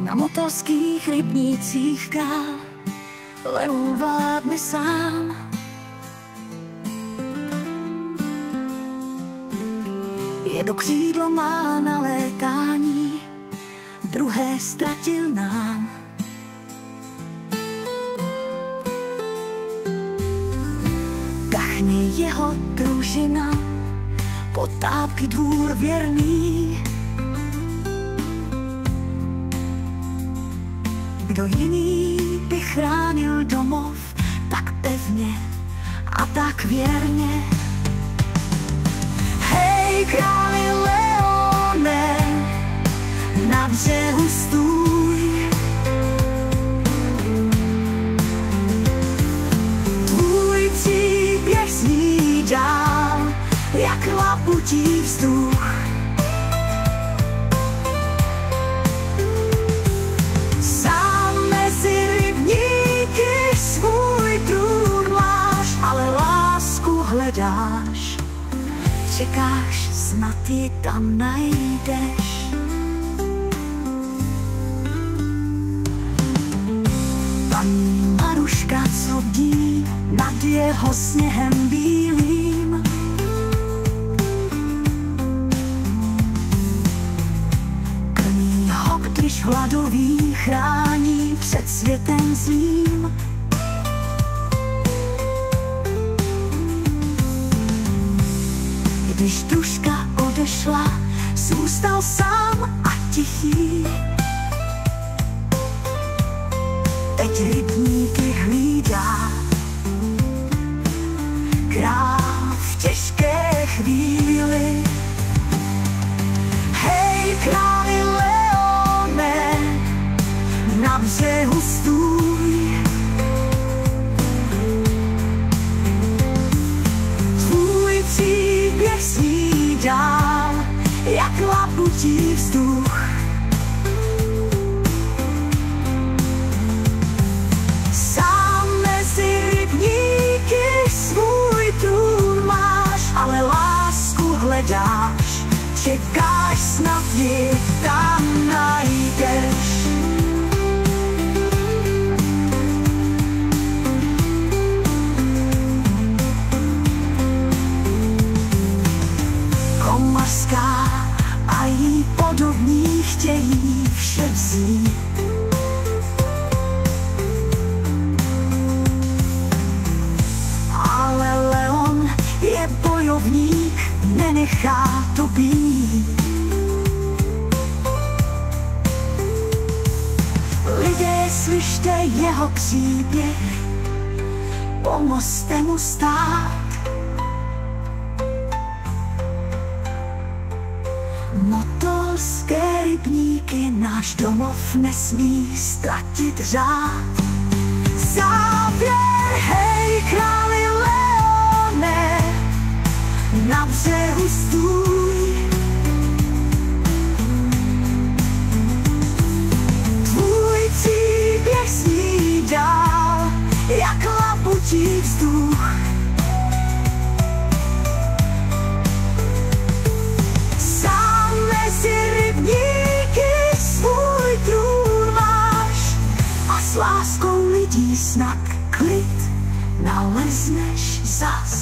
Na motorských rybnících král Leon vládne sám. Jedno křídlo má na létání, druhé ztratil nám. Kachně jeho družina, potápky dvůr věrný. Kdo jiný by chránil domov tak pevně a tak věrně? Hej, králi Leone, na břehu stůj. Tvůj příběh zní dál, jak laputí vzduch. Sám mezi rybníky svůj trůn máš, ale lásku hledáš. Čekáš, snad ji tam najdeš. Paní Maruška, co bdí nad jeho sněhem bílým. Krmí ho, když hladový, chrání před světem zlým. Když družka odešla, zůstal sám a tichý. Teď rybníky hlídá král v těžké chvíli. Hej, králi Leone, na břehu stůj. Tvůj příběh zní dál, jak laputí vzduch. Sám mezi rybníky svůj trůn máš, ale lásku hledáš. Čekáš, snad ji tam najdeš. Komařská a jí podobní chtějí vše vzít. Ale Leon je bojovník, nenechá to být. Lidé, slyšte jeho příběh, pomozte mu stát. Motorské rybníky náš domov nesmí ztratit řád. Závěr, hej, králi Leone, na břehu stůj. Tvůj příběh zní dál, jak laputí vzduch. Sám mezi rybníky svůj trůn máš a s láskou lidí snad klid nalezneš zas.